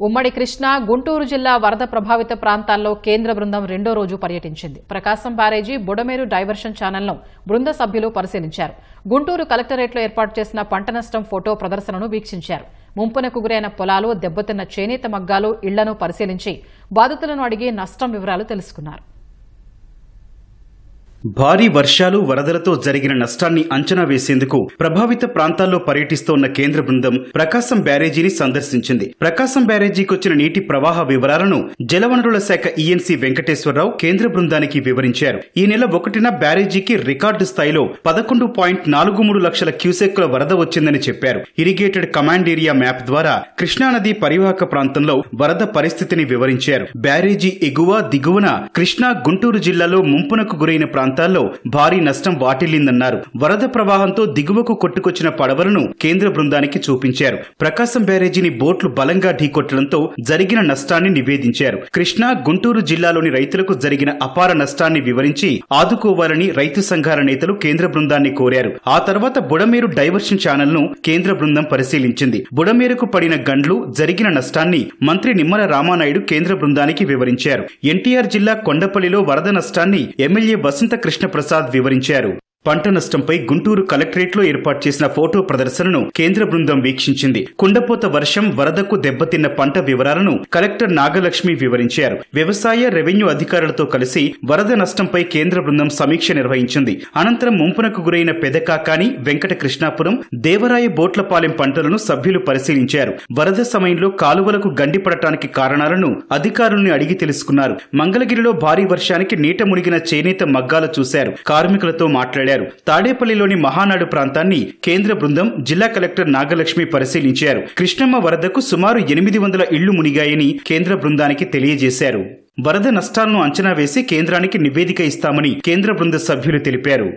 ఉమ్మడి కృష్ణా, గుంటూరు జిల్లా వరద ప్రభావిత ప్రాంతాల్లో కేంద్ర బృందం రెండో రోజు పర్యటించింది. ప్రకాశం బ్యారేజీ, బుడమేరు డైవర్షన్ ఛానల్ను బృంద సభ్యులు పరిశీలించారు. గుంటూరు కలెక్టరేట్లో ఏర్పాటు చేసిన పంట నష్టం ఫోటో ప్రదర్శనను వీక్షించారు. ముంపునకు గురైన పొలాలు, దెబ్బతిన్న చేనేత మగ్గాలు, ఇళ్లను పరిశీలించి బాధితులను అడిగి నష్టం వివరాలు తెలుసుకున్నారు. భారీ వర్షాలు, వరదలతో జరిగిన నష్టాన్ని అంచనా వేసేందుకు ప్రభావిత ప్రాంతాల్లో పర్యటిస్తోన్న కేంద్ర బృందం ప్రకాశం బ్యారేజీని సందర్శించింది. ప్రకాశం బ్యారేజీకి వచ్చిన నీటి ప్రవాహ వివరాలను జలవనరుల శాఖ ఈఎన్సీ వెంకటేశ్వరరావు కేంద్ర బృందానికి వివరించారు. ఈ నెల 1న బ్యారేజీకి రికార్డు స్థాయిలో 11.43 లక్షల క్యూసెక్కుల వరద వచ్చిందని చెప్పారు. ఇరిగేటెడ్ కమాండ్ ఏరియా మ్యాప్ ద్వారా కృష్ణానది పరివాహక ప్రాంతంలో వరద పరిస్థితిని వివరించారు. బ్యారేజీ ఎగువ, దిగువన కృష్ణా, గుంటూరు జిల్లాలో ముంపునకు గురైన ప్రాంతాల్లో భారీ నష్టం వాటిల్లిందన్నారు. వరద ప్రవాహంతో దిగువకు కొట్టుకొచ్చిన పడవలను కేంద్ర బృందానికి చూపించారు. ప్రకాశం బ్యారేజీని బోట్లు బలంగా ఢీకొట్టడంతో జరిగిన నష్టాన్ని నివేదించారు. కృష్ణా, గుంటూరు జిల్లాలోని రైతులకు జరిగిన అపార నష్టాన్ని వివరించి ఆదుకోవాలని రైతు సంఘాల నేతలు కేంద్ర బృందాన్ని కోరారు. ఆ తర్వాత బుడమేరు డైవర్షన్ ఛానల్ ను కేంద్ర బృందం పరిశీలించింది. బుడమేరుకు పడిన గండ్లు, జరిగిన నష్టాన్ని మంత్రి నిమ్మల రామానాయుడు కేంద్ర బృందానికి వివరించారు. ఎన్టీఆర్ జిల్లా కొండపల్లిలో వరద నష్టాన్ని ఎమ్మెల్యే వసంత కృష్ణప్రసాద్ వివరించారు. పంట నష్టంపై గుంటూరు కలెక్టరేట్లో ఏర్పాటు చేసిన ఫోటో ప్రదర్శనను కేంద్ర బృందం వీక్షించింది. కుండపోత వర్షం, వరదకు దెబ్బతిన్న పంట వివరాలను కలెక్టర్ నాగలక్ష్మి వివరించారు. వ్యవసాయ, రెవెన్యూ అధికారులతో కలిసి వరద నష్టంపై కేంద్ర బృందం సమీక్ష నిర్వహించింది. అనంతరం ముంపునకు గురైన పెదకాకాని, వెంకట కృష్ణాపురం, దేవరాయ బోట్లపాలెం పంటలను సభ్యులు పరిశీలించారు. వరద సమయంలో కాలువలకు గండిపడటానికి కారణాలను అధికారుల్ని అడిగి తెలుసుకున్నారు. మంగళగిరిలో భారీ వర్షానికి నీట మునిగిన చేనేత మగ్గాలు చూశారు. కార్మికులతో మాట్లాడారు. తాడేపల్లిలోని మహానాడు ప్రాంతాన్ని కేంద్ర బృందం, జిల్లా కలెక్టర్ నాగలక్ష్మి పరిశీలించారు. కృష్ణమ్మ వరదకు సుమారు 800 ఇళ్లు మునిగాయని కేంద్ర బృందానికి తెలియజేశారు. వరద నష్టాలను అంచనా వేసి కేంద్రానికి నివేదిక ఇస్తామని కేంద్ర బృంద సభ్యులు తెలిపారు.